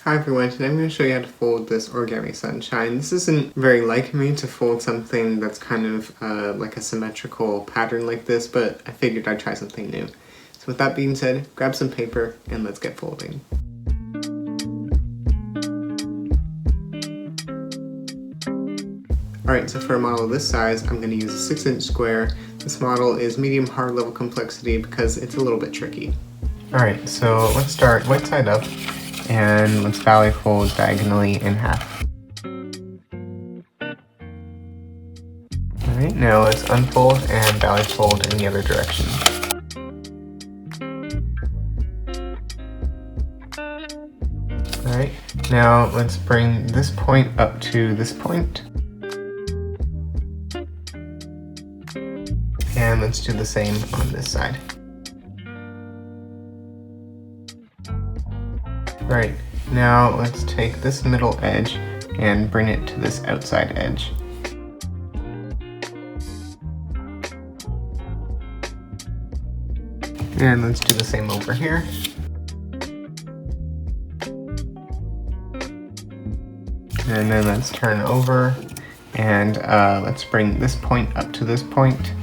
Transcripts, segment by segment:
Hi everyone, today I'm going to show you how to fold this Origami Sunshine. This isn't very like me to fold something that's kind of like a symmetrical pattern like this, but I figured I'd try something new. So with that being said, grab some paper and let's get folding. Alright, so for a model this size, I'm going to use a 6-inch square. This model is medium hard level complexity because it's a little bit tricky. Alright, so let's start right side up. And let's valley fold diagonally in half. Alright, now let's unfold and valley fold in the other direction. Alright, now let's bring this point up to this point. And let's do the same on this side. Right, now let's take this middle edge and bring it to this outside edge. And let's do the same over here. And then let's turn over and let's bring this point up to this point.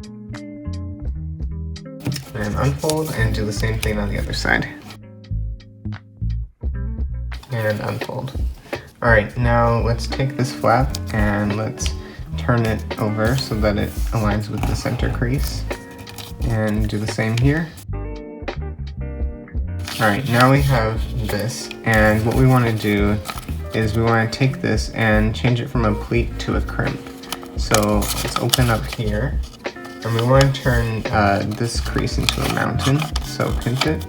And unfold and do the same thing on the other side. And unfold. Alright, now let's take this flap and let's turn it over so that it aligns with the center crease. And do the same here. Alright, now we have this, and what we want to do is we want to take this and change it from a pleat to a crimp. So let's open up here, and we want to turn this crease into a mountain, so pinch it.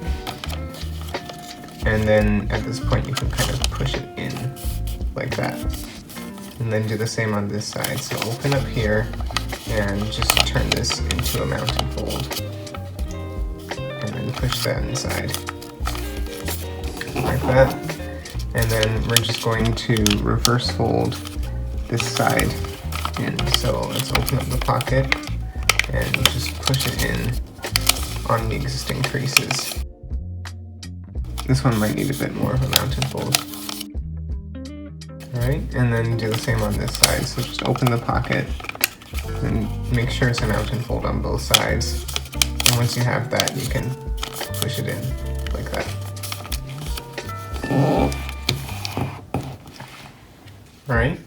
And then at this point you can kind of push it in like that. And then do the same on this side. So open up here and just turn this into a mountain fold. And then push that inside. Like that. And then we're just going to reverse fold this side in. So let's open up the pocket and just push it in on the existing creases. This one might need a bit more of a mountain fold. Alright, and then do the same on this side. So just open the pocket and make sure it's a mountain fold on both sides. And once you have that, you can push it in like that. Alright,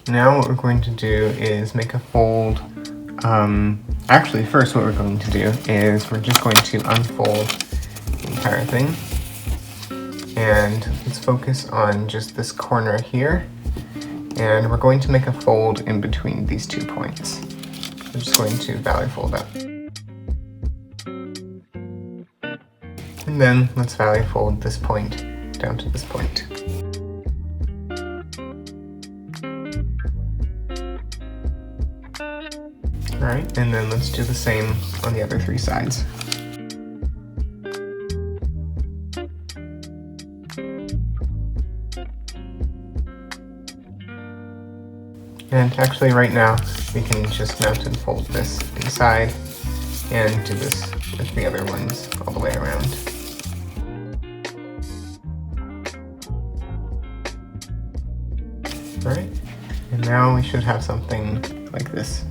now what we're going to do is make a fold. Actually, first what we're going to do is we're just going to unfold the entire thing. And let's focus on just this corner here. And we're going to make a fold in between these 2 points. We're just going to valley fold up. And then let's valley fold this point down to this point. Alright, and then let's do the same on the other 3 sides. And actually right now, we can just mountain fold this inside and do this with the other ones all the way around. Alright, and now we should have something like this.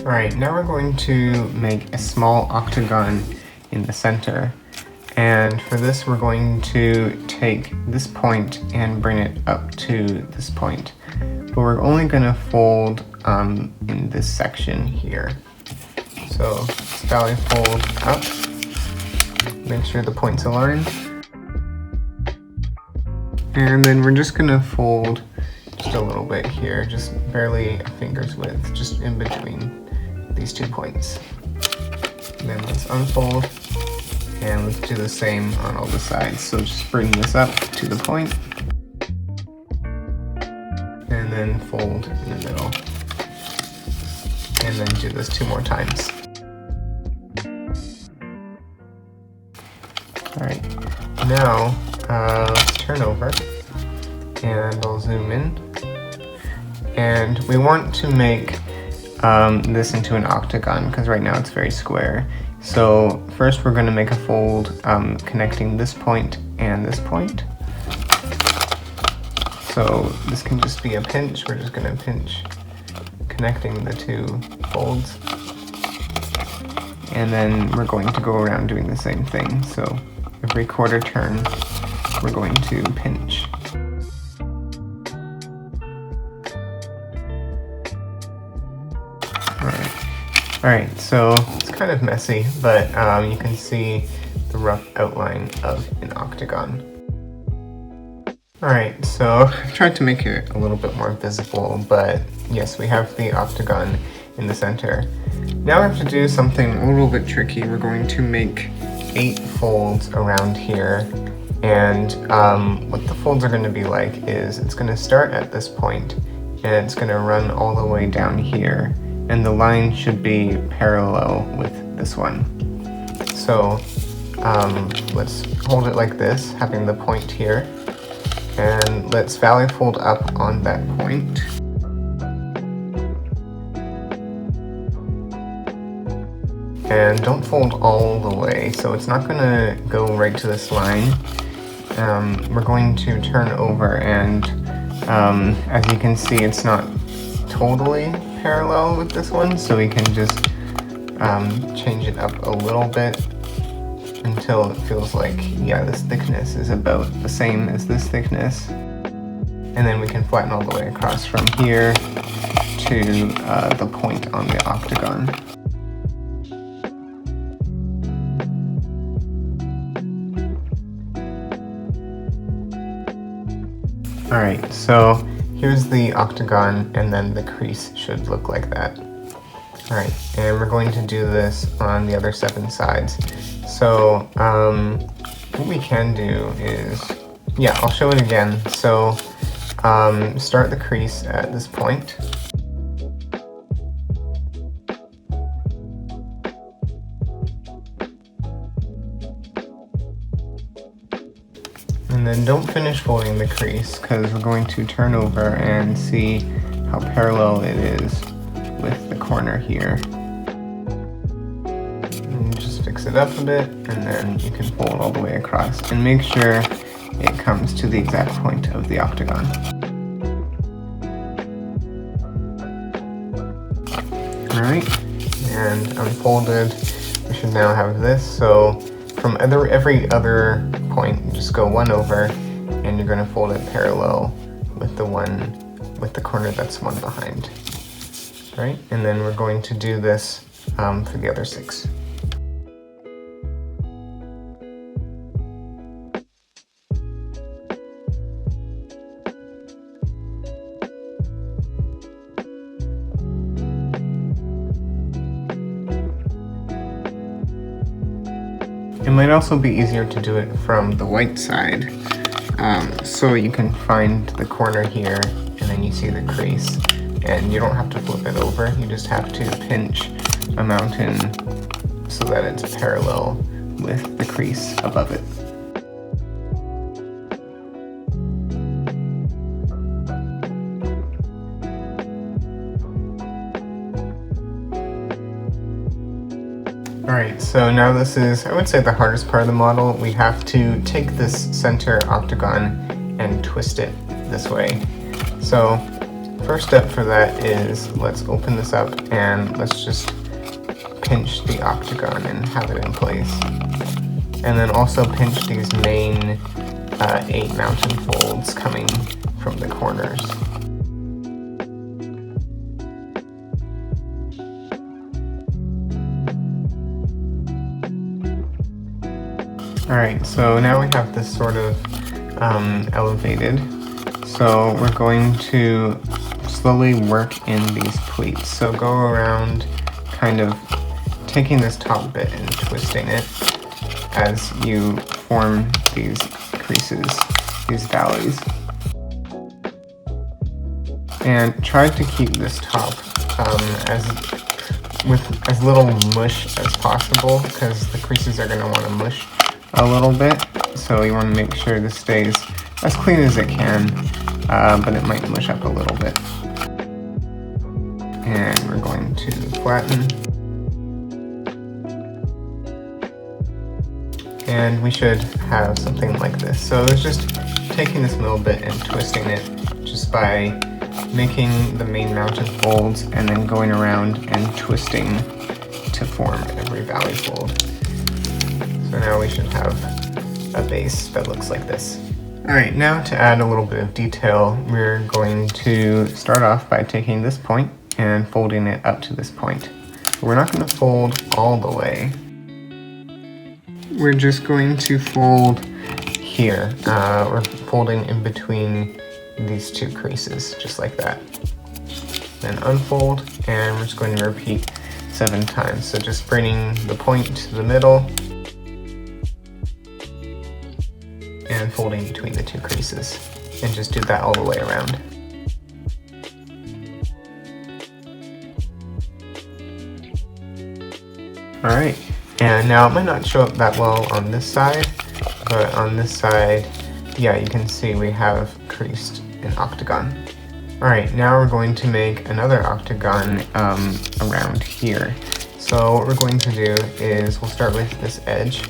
Alright, now we're going to make a small octagon in the center. And for this, we're going to take this point and bring it up to this point. But we're only going to fold in this section here. So let's valley fold up, make sure the points align. And then we're just going to fold just a little bit here, just barely a finger's width, just in between these 2 points. And then let's unfold. And let's do the same on all the sides. So just bring this up to the point. And then fold in the middle. And then do this 2 more times. Alright, now let's turn over. And I'll zoom in. And we want to make this into an octagon because right now it's very square. So first we're going to make a fold connecting this point and this point. So this can just be a pinch. We're just going to pinch connecting the two folds. And then we're going to go around doing the same thing. So every quarter turn, we're going to pinch. Alright, so it's kind of messy, but you can see the rough outline of an octagon. Alright, so I've tried to make it a little bit more visible, but yes, we have the octagon in the center. Now we have to do something a little bit tricky. We're going to make 8 folds around here, and what the folds are going to be like is it's going to start at this point, and it's going to run all the way down here, and the line should be parallel with this one. So let's hold it like this, having the point here, and let's valley fold up on that point. And don't fold all the way, so it's not going to go right to this line. We're going to turn over, and as you can see, it's not totally parallel with this one, so we can just change it up a little bit until it feels like, yeah, this thickness is about the same as this thickness. And then we can flatten all the way across from here to the point on the octagon. Alright, so here's the octagon, and then the crease should look like that. Alright, and we're going to do this on the other 7 sides. So, what we can do is, yeah, I'll show it again. So, start the crease at this point. And then don't finish folding the crease, because we're going to turn over and see how parallel it is with the corner here. And just fix it up a bit, and then you can fold all the way across. And make sure it comes to the exact point of the octagon. Alright, and unfolded, we should now have this. So from every other point, you just go one over, and you're going to fold it parallel with the one with the corner that's one behind. Right, and then we're going to do this for the other 6. It might also be easier to do it from the white side, so you can find the corner here, and then you see the crease, and you don't have to flip it over, you just have to pinch a mountain so that it's parallel with the crease above it. Alright, so now this is, I would say, the hardest part of the model. We have to take this center octagon and twist it this way. So first step for that is, let's open this up and let's just pinch the octagon and have it in place. And then also pinch these main 8 mountain folds coming from the corners. Alright, so now we have this sort of elevated. So we're going to slowly work in these pleats. So go around kind of taking this top bit and twisting it as you form these creases, these valleys. And try to keep this top with as little mush as possible, because the creases are going to want to mush a little bit, so you want to make sure this stays as clean as it can, but it might mush up a little bit. And we're going to flatten. And we should have something like this. So let's just taking this middle bit and twisting it just by making the main mountain folds and then going around and twisting to form every valley fold. So now we should have a base that looks like this. Alright, now to add a little bit of detail, we're going to start off by taking this point and folding it up to this point. We're not going to fold all the way. We're just going to fold here. We're folding in between these two creases, just like that. Then unfold, and we're just going to repeat 7 times. So just bringing the point to the middle and folding between the two creases, and just do that all the way around. Alright, and now it might not show up that well on this side, but on this side, yeah, you can see we have creased an octagon. Alright, now we're going to make another octagon around here. So what we're going to do is we'll start with this edge.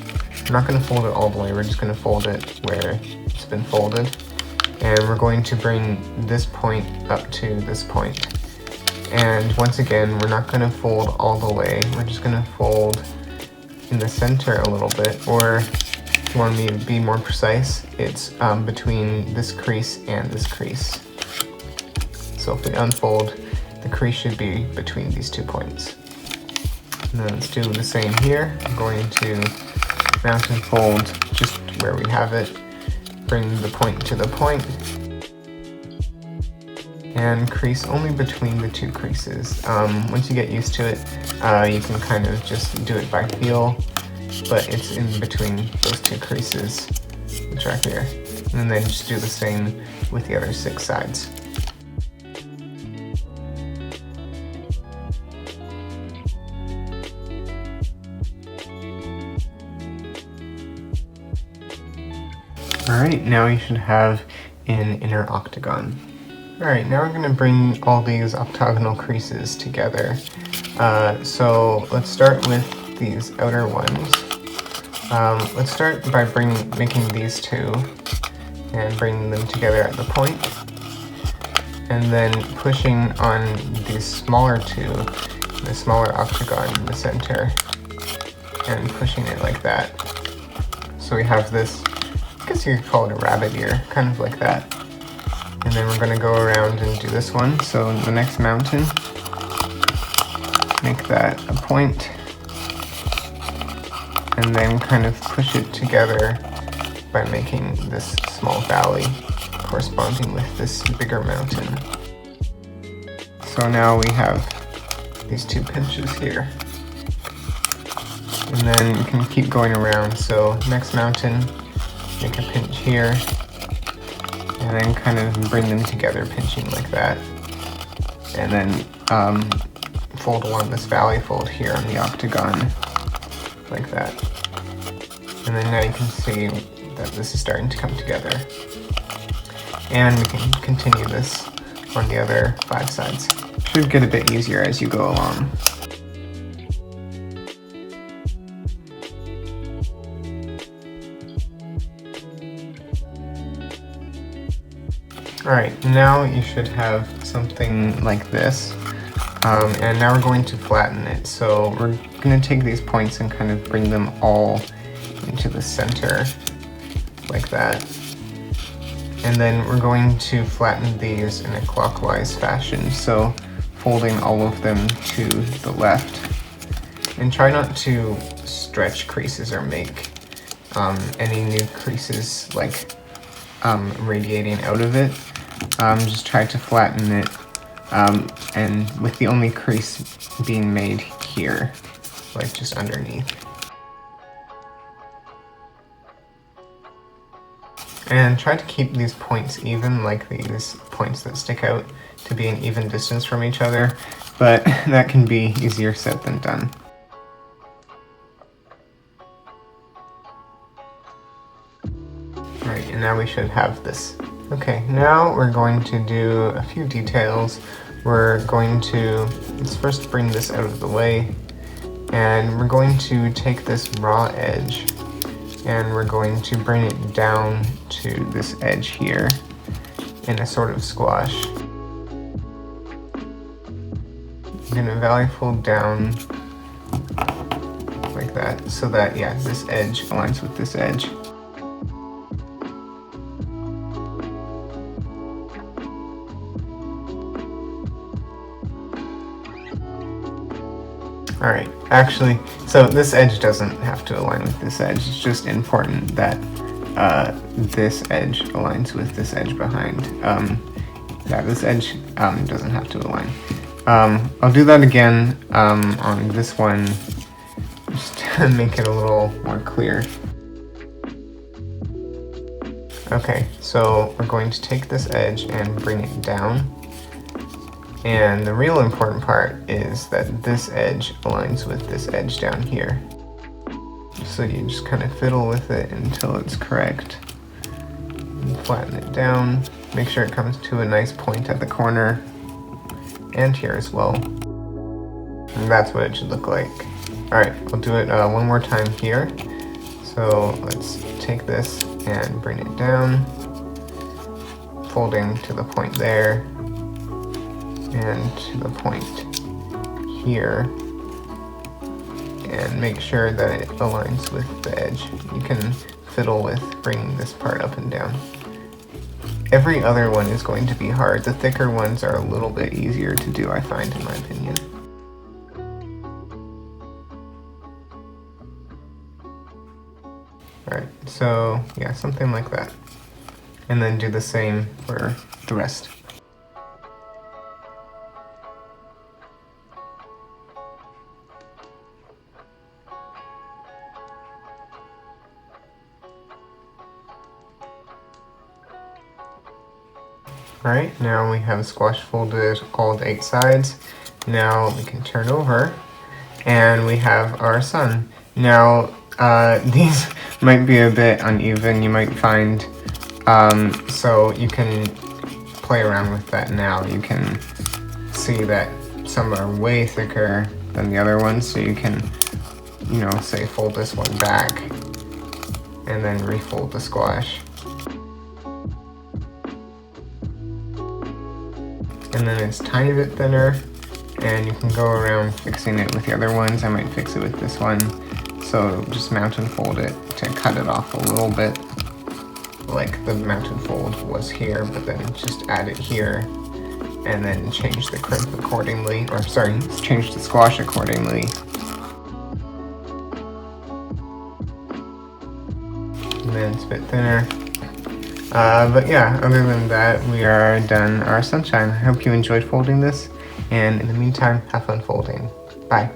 We're not going to fold it all the way, we're just going to fold it where it's been folded. And we're going to bring this point up to this point. And once again, we're not going to fold all the way, we're just going to fold in the center a little bit, or if you want me to be more precise, it's between this crease and this crease. So if we unfold, the crease should be between these 2 points. And then let's do the same here. I'm going to mountain fold just where we have it, bring the point to the point, and crease only between the 2 creases. Once you get used to it, you can kind of just do it by feel, but it's in between those 2 creases, which are here. And then just do the same with the other 6 sides. Alright, now you should have an inner octagon. Alright, now we're going to bring all these octagonal creases together. So let's start with these outer ones. Let's start by making these 2 and bringing them together at the point. And then pushing on these smaller 2, the smaller octagon in the center, and pushing it like that. So we have this, I guess you could call it a rabbit ear, kind of like that. And then we're going to go around and do this one. So the next mountain, make that a point, and then kind of push it together by making this small valley corresponding with this bigger mountain. So now we have these 2 pinches here. And then you can keep going around. So next mountain, make a pinch here, and then kind of bring them together, pinching like that. And then fold along this valley fold here on the octagon, like that. And then now you can see that this is starting to come together. And we can continue this on the other 5 sides. Should get a bit easier as you go along. Alright, now you should have something like this, and now we're going to flatten it. So we're going to take these points and kind of bring them all into the center, like that. And then we're going to flatten these in a clockwise fashion, so folding all of them to the left. And try not to stretch creases or make any new creases like radiating out of it. Just try to flatten it, and with the only crease being made here, like just underneath. And try to keep these points even, like these points that stick out, to be an even distance from each other, but that can be easier said than done. Alright, and now we should have this. Okay, now we're going to do a few details. We're going to, let's first bring this out of the way, and we're going to take this raw edge and we're going to bring it down to this edge here in a sort of squash. I'm going to valley fold down like that, so that, yeah, this edge aligns with this edge. Alright, actually, so this edge doesn't have to align with this edge, it's just important that this edge aligns with this edge behind. Yeah, this edge doesn't have to align. I'll do that again on this one, just to make it a little more clear. Okay, so we're going to take this edge and bring it down. And the real important part is that this edge aligns with this edge down here. So you just kind of fiddle with it until it's correct. And flatten it down. Make sure it comes to a nice point at the corner. And here as well. And that's what it should look like. Alright, I'll do it one more time here. So let's take this and bring it down. Folding to the point there. And to the point here, and make sure that it aligns with the edge. You can fiddle with bringing this part up and down. Every other one is going to be hard. The thicker ones are a little bit easier to do, I find, in my opinion. Alright, so yeah, something like that. And then do the same for the rest. Alright, now we have squash folded all the 8 sides. Now we can turn over, and we have our sun. Now, these might be a bit uneven, you might find, so you can play around with that now. You can see that some are way thicker than the other ones, so you can, you know, say fold this one back, and then refold the squash. And then it's a tiny bit thinner, and you can go around fixing it with the other ones. I might fix it with this one. So just mount and fold it to cut it off a little bit, like the mount and fold was here, but then just add it here, and then change the crimp accordingly, or sorry, change the squash accordingly. And then it's a bit thinner. But yeah, other than that, we are done our sunshine. I hope you enjoyed folding this, and in the meantime, have fun folding. Bye.